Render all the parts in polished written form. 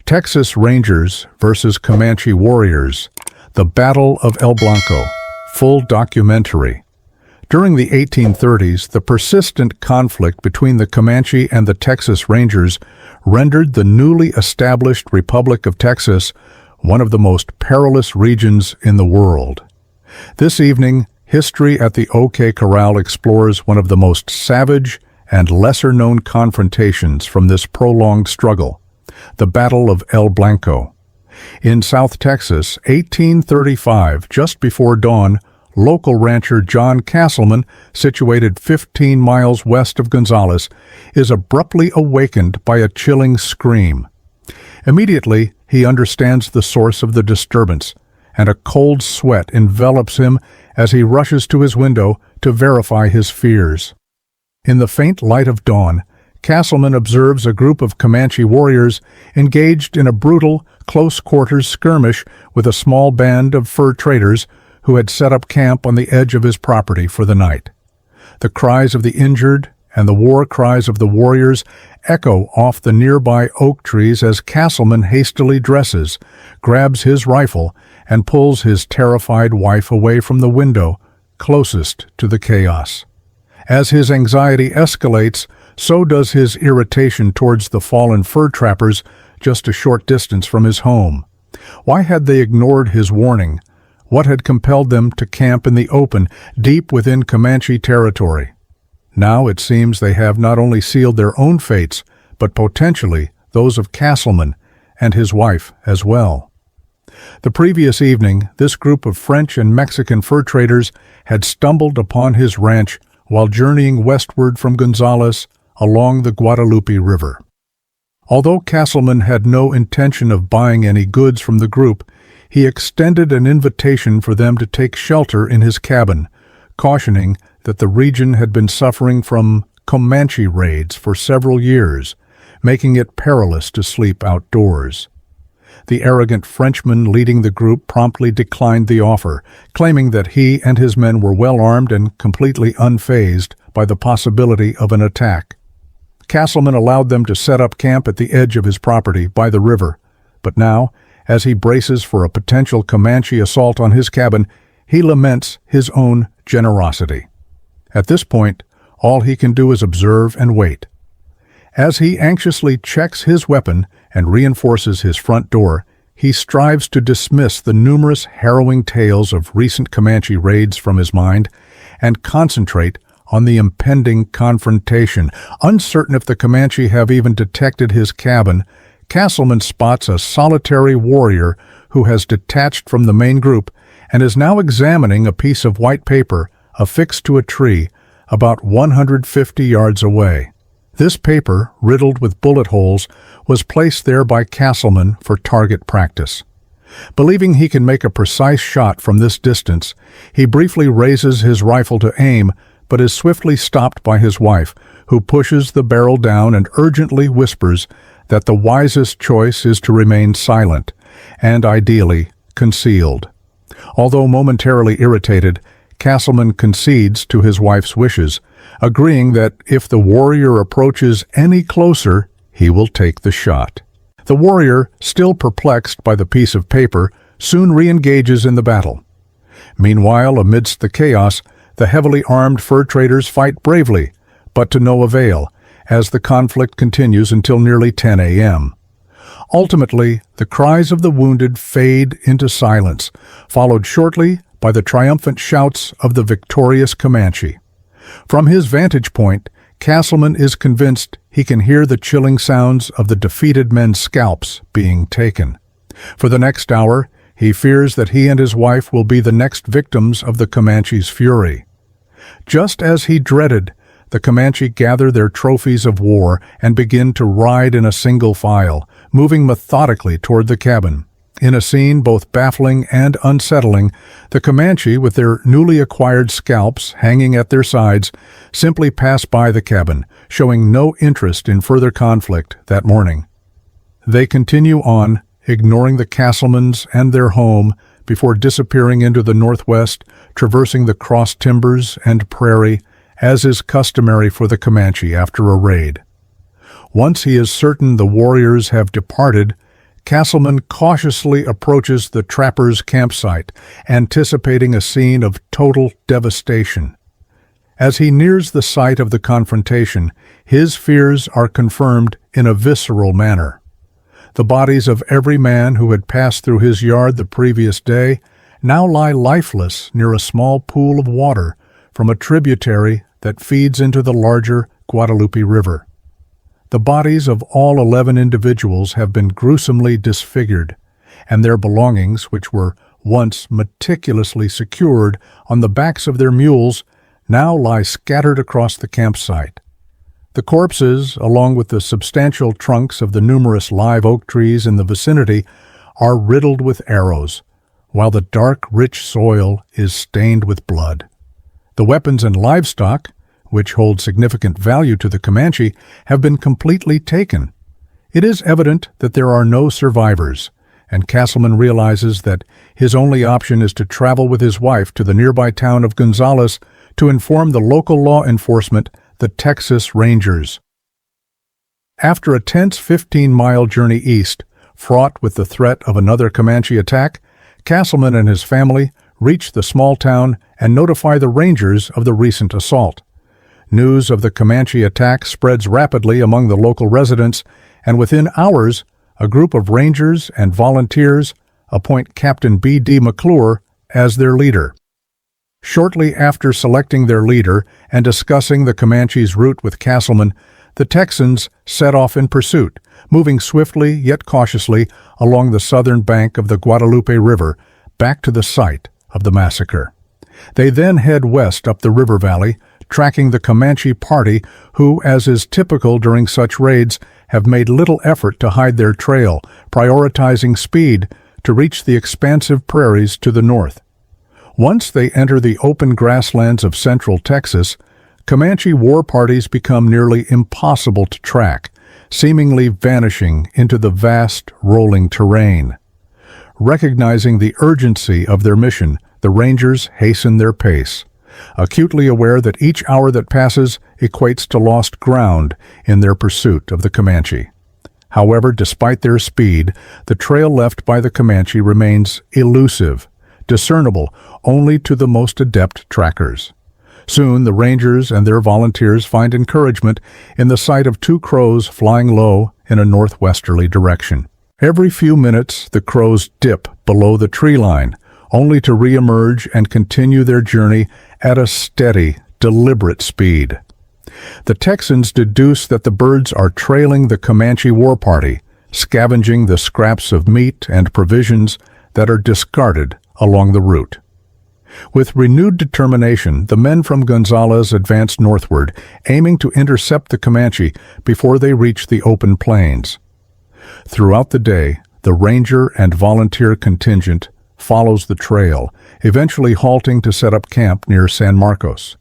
Texas Rangers versus Comanche warriors. The Battle of El Blanco. Full documentary. During the 1830s, the persistent conflict between the Comanche and the Texas Rangers rendered the newly established Republic of Texas one of the most perilous regions in the world. This evening, History at the OK Corral explores one of the most savage and lesser-known confrontations from this prolonged struggle, the Battle of El Blanco. In South Texas, 1835, just before dawn, local rancher John Castleman, situated 15 miles west of Gonzales, is abruptly awakened by a chilling scream. Immediately, he understands the source of the disturbance, and a cold sweat envelops him as he rushes to his window to verify his fears. In the faint light of dawn, Castleman observes a group of Comanche warriors engaged in a brutal, close-quarters skirmish with a small band of fur traders who had set up camp on the edge of his property for the night. The cries of the injured and the war cries of the warriors echo off the nearby oak trees as Castleman hastily dresses, grabs his rifle, and pulls his terrified wife away from the window closest to the chaos. As his anxiety escalates, so does his irritation towards the fallen fur trappers just a short distance from his home. Why had they ignored his warning? What had compelled them to camp in the open, deep within Comanche territory? Now it seems they have not only sealed their own fates, but potentially those of Castleman and his wife as well. The previous evening, this group of French and Mexican fur traders had stumbled upon his ranch while journeying westward from Gonzales along the Guadalupe River. Although Castleman had no intention of buying any goods from the group, he extended an invitation for them to take shelter in his cabin, cautioning that the region had been suffering from Comanche raids for several years, making it perilous to sleep outdoors. The arrogant Frenchman leading the group promptly declined the offer, claiming that he and his men were well armed and completely unfazed by the possibility of an attack. Castleman allowed them to set up camp at the edge of his property by the river, but now, as he braces for a potential Comanche assault on his cabin, he laments his own generosity. At this point, all he can do is observe and wait. As he anxiously checks his weapon and reinforces his front door, he strives to dismiss the numerous harrowing tales of recent Comanche raids from his mind and concentrate on the impending confrontation. Uncertain if the Comanche have even detected his cabin, Castleman spots a solitary warrior who has detached from the main group and is now examining a piece of white paper affixed to a tree about 150 yards away. This paper, riddled with bullet holes, was placed there by Castleman for target practice. Believing he can make a precise shot from this distance, he briefly raises his rifle to aim, but is swiftly stopped by his wife, who pushes the barrel down and urgently whispers that the wisest choice is to remain silent, and ideally concealed. Although momentarily irritated, Castleman concedes to his wife's wishes, agreeing that if the warrior approaches any closer, he will take the shot. The warrior, still perplexed by the piece of paper, soon re-engages in the battle. Meanwhile, amidst the chaos, the heavily armed fur traders fight bravely, but to no avail, as the conflict continues until nearly 10 a.m. Ultimately, the cries of the wounded fade into silence, followed shortly by the triumphant shouts of the victorious Comanche. From his vantage point, Castleman is convinced he can hear the chilling sounds of the defeated men's scalps being taken. For the next hour, he fears that he and his wife will be the next victims of the Comanche's fury. Just as he dreaded, the Comanche gather their trophies of war and begin to ride in a single file, moving methodically toward the cabin. In a scene both baffling and unsettling, the Comanche, with their newly acquired scalps hanging at their sides, simply pass by the cabin, showing no interest in further conflict that morning. They continue on, ignoring the Castlemans and their home, before disappearing into the northwest, traversing the cross timbers and prairie, as is customary for the Comanche after a raid. Once he is certain the warriors have departed, Castleman cautiously approaches the trappers' campsite, anticipating a scene of total devastation. As he nears the site of the confrontation, his fears are confirmed in a visceral manner. The bodies of every man who had passed through his yard the previous day now lie lifeless near a small pool of water from a tributary that feeds into the larger Guadalupe River. The bodies of all 11 individuals have been gruesomely disfigured, and their belongings, which were once meticulously secured on the backs of their mules, now lie scattered across the campsite. The corpses, along with the substantial trunks of the numerous live oak trees in the vicinity, are riddled with arrows, while the dark, rich soil is stained with blood. The weapons and livestock, which hold significant value to the Comanche, have been completely taken. It is evident that there are no survivors, and Castleman realizes that his only option is to travel with his wife to the nearby town of Gonzales to inform the local law enforcement, the Texas Rangers. After a tense 15-mile journey east, fraught with the threat of another Comanche attack, Castleman and his family reach the small town and notify the Rangers of the recent assault. News of the Comanche attack spreads rapidly among the local residents, and within hours, a group of Rangers and volunteers appoint Captain B.D. McClure as their leader. Shortly after selecting their leader and discussing the Comanche's route with Castleman, the Texans set off in pursuit, moving swiftly yet cautiously along the southern bank of the Guadalupe River back to the site of the massacre. They then head west up the river valley, tracking the Comanche party who, as is typical during such raids, have made little effort to hide their trail, prioritizing speed to reach the expansive prairies to the north. Once they enter the open grasslands of central Texas, Comanche war parties become nearly impossible to track, seemingly vanishing into the vast, rolling terrain. Recognizing the urgency of their mission, the Rangers hasten their pace, acutely aware that each hour that passes equates to lost ground in their pursuit of the Comanche. However, despite their speed, the trail left by the Comanche remains elusive, discernible only to the most adept trackers. Soon, the Rangers and their volunteers find encouragement in the sight of two crows flying low in a northwesterly direction. Every few minutes, the crows dip below the tree line, only to re-emerge and continue their journey at a steady, deliberate speed. The Texans deduce that the birds are trailing the Comanche war party, scavenging the scraps of meat and provisions that are discarded along the route. With renewed determination, the men from Gonzales advance northward, aiming to intercept the Comanche before they reach the open plains. Throughout the day, the ranger and volunteer contingent follows the trail, eventually halting to set up camp near San Marcos.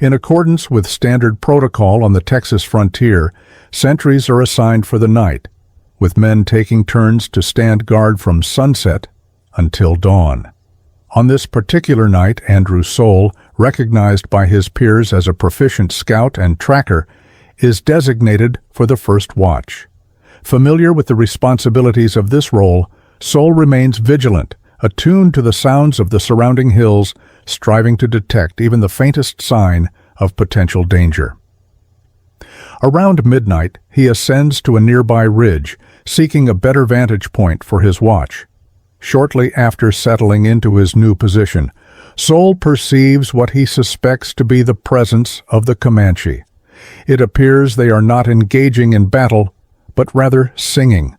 In accordance with standard protocol on the Texas frontier, sentries are assigned for the night, with men taking turns to stand guard from sunset until dawn. On this particular night, Andrew Soule, recognized by his peers as a proficient scout and tracker, is designated for the first watch. Familiar with the responsibilities of this role, Soule remains vigilant, attuned to the sounds of the surrounding hills, striving to detect even the faintest sign of potential danger. Around midnight, he ascends to a nearby ridge, seeking a better vantage point for his watch. Shortly after settling into his new position, Soule perceives what he suspects to be the presence of the Comanche. It appears they are not engaging in battle, but rather singing.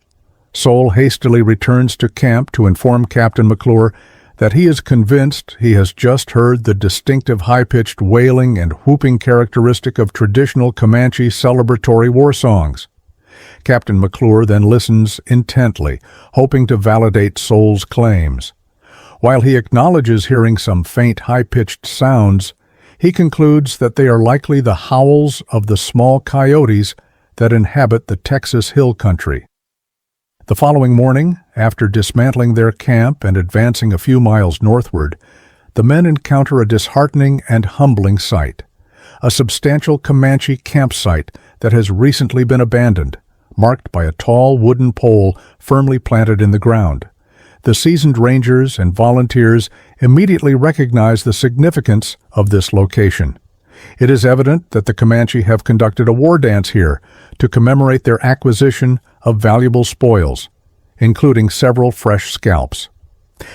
Soule hastily returns to camp to inform Captain McClure that he is convinced he has just heard the distinctive high-pitched wailing and whooping characteristic of traditional Comanche celebratory war songs. Captain McClure then listens intently, hoping to validate Soule's claims. While he acknowledges hearing some faint, high-pitched sounds, he concludes that they are likely the howls of the small coyotes that inhabit the Texas hill country. The following morning, after dismantling their camp and advancing a few miles northward, the men encounter a disheartening and humbling sight. A substantial Comanche campsite that has recently been abandoned, marked by a tall wooden pole firmly planted in the ground. The seasoned rangers and volunteers immediately recognize the significance of this location. It is evident that the Comanche have conducted a war dance here to commemorate their acquisition of valuable spoils, including several fresh scalps.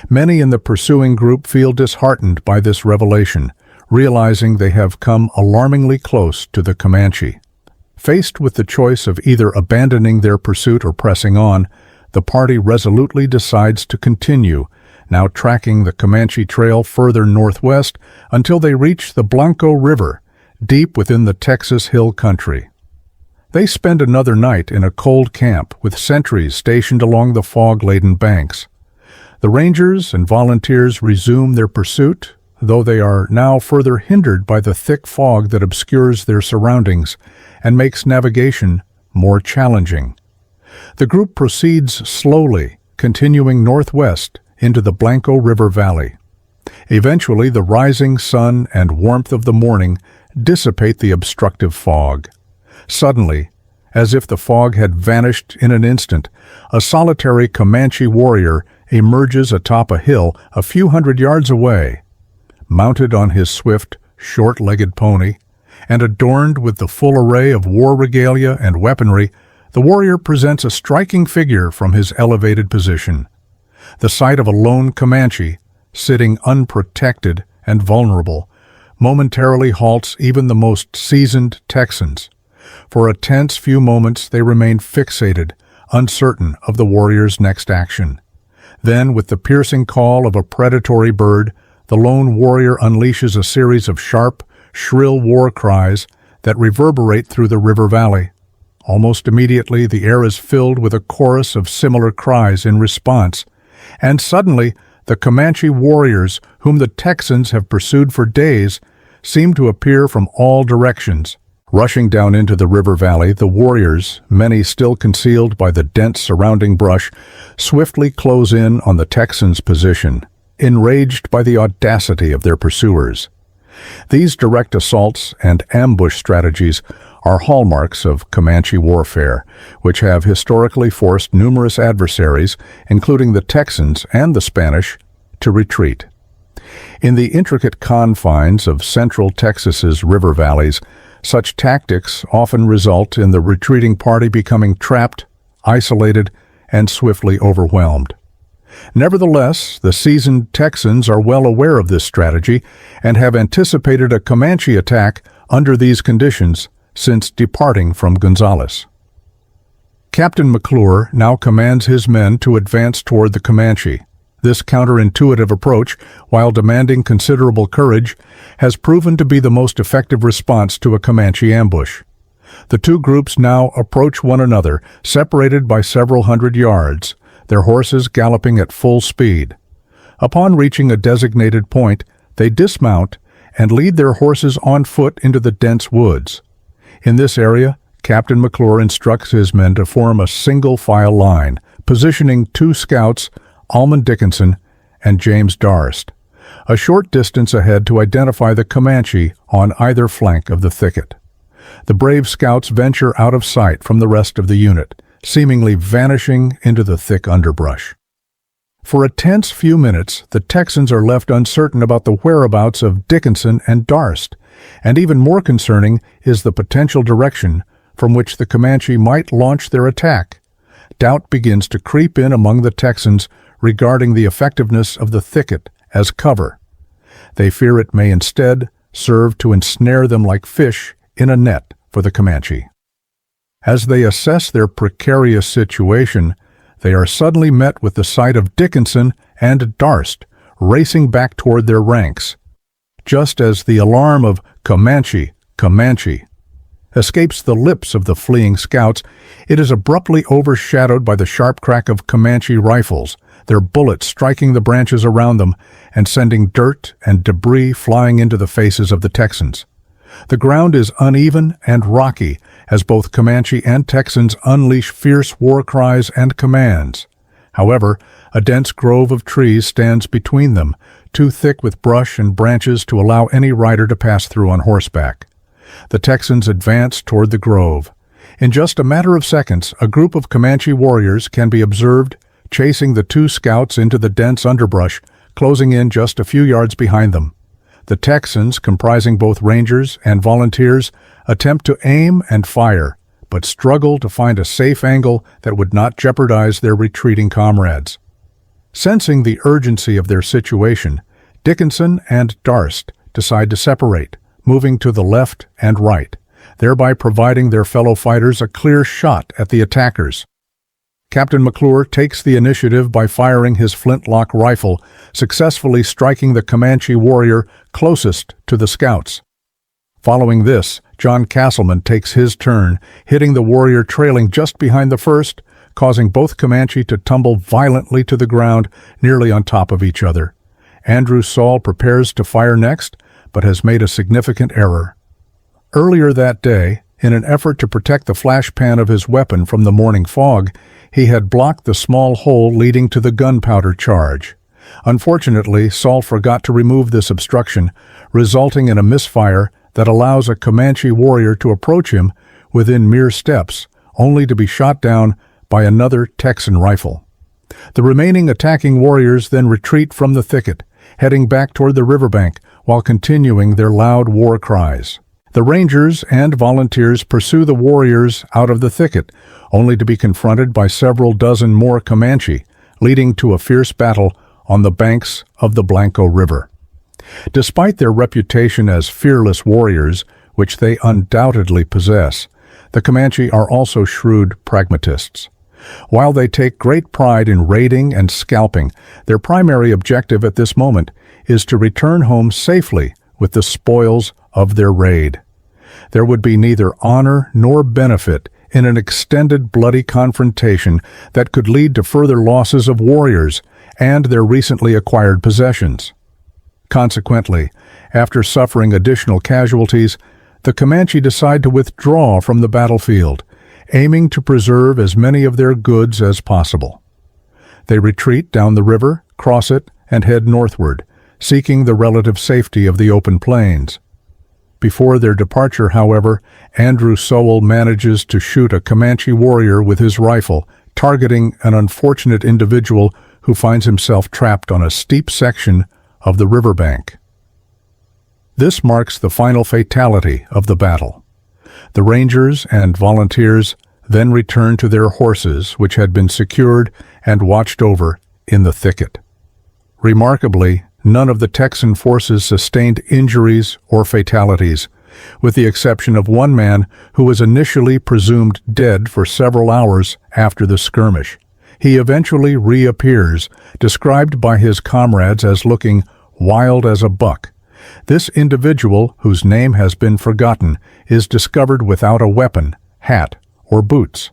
Many in the pursuing group feel disheartened by this revelation, realizing they have come alarmingly close to the Comanche. Faced with the choice of either abandoning their pursuit or pressing on, the party resolutely decides to continue, now tracking the Comanche Trail further northwest until they reach the Blanco River, deep within the Texas Hill Country. They spend another night in a cold camp with sentries stationed along the fog-laden banks. The rangers and volunteers resume their pursuit, though they are now further hindered by the thick fog that obscures their surroundings and makes navigation more challenging. The group proceeds slowly, continuing northwest into the Blanco River Valley. Eventually, the rising sun and warmth of the morning dissipate the obstructive fog. Suddenly, as if the fog had vanished in an instant, a solitary Comanche warrior emerges atop a hill a few hundred yards away. Mounted on his swift, short-legged pony, and adorned with the full array of war regalia and weaponry, the warrior presents a striking figure from his elevated position. The sight of a lone Comanche, sitting unprotected and vulnerable, momentarily halts even the most seasoned Texans. For a tense few moments they remain fixated, uncertain of the warrior's next action. Then, with the piercing call of a predatory bird, the lone warrior unleashes a series of sharp, shrill war cries that reverberate through the river valley. Almost immediately, the air is filled with a chorus of similar cries in response, and suddenly, the Comanche warriors, whom the Texans have pursued for days, seem to appear from all directions. Rushing down into the river valley, the warriors, many still concealed by the dense surrounding brush, swiftly close in on the Texans' position, enraged by the audacity of their pursuers. These direct assaults and ambush strategies are hallmarks of Comanche warfare, which have historically forced numerous adversaries, including the Texans and the Spanish, to retreat. In the intricate confines of central Texas's river valleys, such tactics often result in the retreating party becoming trapped, isolated, and swiftly overwhelmed. Nevertheless, the seasoned Texans are well aware of this strategy and have anticipated a Comanche attack under these conditions since departing from Gonzales. Captain McClure now commands his men to advance toward the Comanche. This counterintuitive approach, while demanding considerable courage, has proven to be the most effective response to a Comanche ambush. The two groups now approach one another, separated by several hundred yards, their horses galloping at full speed. Upon reaching a designated point, they dismount and lead their horses on foot into the dense woods. In this area, Captain McClure instructs his men to form a single-file line, positioning two scouts, Almond Dickinson and James Darst, a short distance ahead to identify the Comanche on either flank of the thicket. The brave scouts venture out of sight from the rest of the unit, seemingly vanishing into the thick underbrush. For a tense few minutes, the Texans are left uncertain about the whereabouts of Dickinson and Darst, and even more concerning is the potential direction from which the Comanche might launch their attack. Doubt begins to creep in among the Texans regarding the effectiveness of the thicket as cover. They fear it may instead serve to ensnare them like fish in a net for the Comanche. As they assess their precarious situation, they are suddenly met with the sight of Dickinson and Darst racing back toward their ranks. Just as the alarm of Comanche, Comanche escapes the lips of the fleeing scouts, it is abruptly overshadowed by the sharp crack of Comanche rifles, their bullets striking the branches around them and sending dirt and debris flying into the faces of the Texans. The ground is uneven and rocky as both Comanche and Texans unleash fierce war cries and commands. However, a dense grove of trees stands between them, too thick with brush and branches to allow any rider to pass through on horseback. The Texans advance toward the grove. In just a matter of seconds, a group of Comanche warriors can be observed chasing the two scouts into the dense underbrush, closing in just a few yards behind them. The Texans, comprising both Rangers and volunteers, attempt to aim and fire, but struggle to find a safe angle that would not jeopardize their retreating comrades. Sensing the urgency of their situation, Dickinson and Darst decide to separate, moving to the left and right, thereby providing their fellow fighters a clear shot at the attackers. Captain McClure takes the initiative by firing his flintlock rifle, successfully striking the Comanche warrior closest to the scouts. Following this, John Castleman takes his turn, hitting the warrior trailing just behind the first, causing both Comanche to tumble violently to the ground, nearly on top of each other. Andrew Saul prepares to fire next, but has made a significant error. Earlier that day, in an effort to protect the flashpan of his weapon from the morning fog, he had blocked the small hole leading to the gunpowder charge. Unfortunately, Saul forgot to remove this obstruction, resulting in a misfire that allows a Comanche warrior to approach him within mere steps, only to be shot down by another Texan rifle. The remaining attacking warriors then retreat from the thicket, heading back toward the riverbank while continuing their loud war cries. The Rangers and volunteers pursue the warriors out of the thicket, only to be confronted by several dozen more Comanche, leading to a fierce battle on the banks of the Blanco River. Despite their reputation as fearless warriors, which they undoubtedly possess, the Comanche are also shrewd pragmatists. While they take great pride in raiding and scalping, their primary objective at this moment is to return home safely with the spoils of their raid. There would be neither honor nor benefit in an extended bloody confrontation that could lead to further losses of warriors and their recently acquired possessions. Consequently, after suffering additional casualties, the Comanche decide to withdraw from the battlefield, aiming to preserve as many of their goods as possible. They retreat down the river, cross it, and head northward, seeking the relative safety of the open plains. Before their departure, however, Andrew Sowell manages to shoot a Comanche warrior with his rifle, targeting an unfortunate individual who finds himself trapped on a steep section of the riverbank. This marks the final fatality of the battle. The Rangers and volunteers then return to their horses, which had been secured and watched over in the thicket. Remarkably, none of the Texan forces sustained injuries or fatalities, with the exception of one man who was initially presumed dead for several hours after the skirmish. He eventually reappears, described by his comrades as looking wild as a buck. This individual, whose name has been forgotten, is discovered without a weapon, hat, or boots.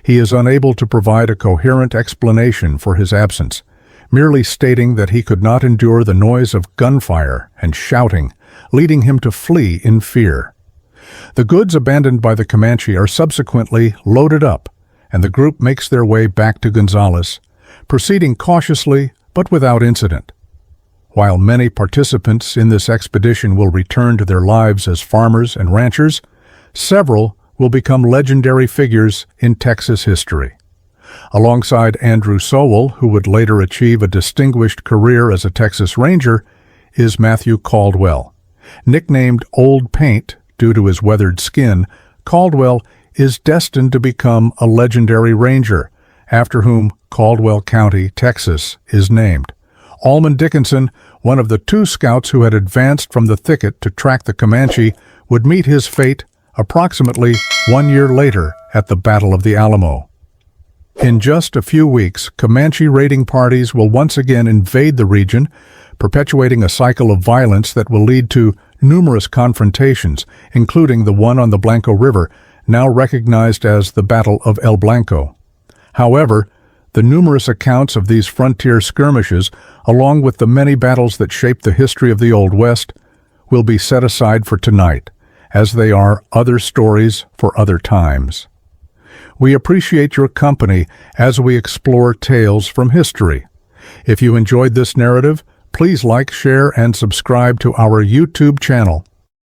He is unable to provide a coherent explanation for his absence, merely stating that he could not endure the noise of gunfire and shouting, leading him to flee in fear. The goods abandoned by the Comanche are subsequently loaded up, and the group makes their way back to Gonzales, proceeding cautiously but without incident. While many participants in this expedition will return to their lives as farmers and ranchers, several will become legendary figures in Texas history. Alongside Andrew Sowell, who would later achieve a distinguished career as a Texas Ranger, is Matthew Caldwell. Nicknamed Old Paint due to his weathered skin, Caldwell is destined to become a legendary ranger, after whom Caldwell County, Texas, is named. Almond Dickinson, one of the two scouts who had advanced from the thicket to track the Comanche, would meet his fate approximately 1 year later at the Battle of the Alamo. In just a few weeks, Comanche raiding parties will once again invade the region, perpetuating a cycle of violence that will lead to numerous confrontations, including the one on the Blanco River, now recognized as the Battle of El Blanco. However, the numerous accounts of these frontier skirmishes, along with the many battles that shaped the history of the Old West, will be set aside for tonight, as they are other stories for other times. We appreciate your company as we explore tales from history. If you enjoyed this narrative, please like, share, and subscribe to our YouTube channel.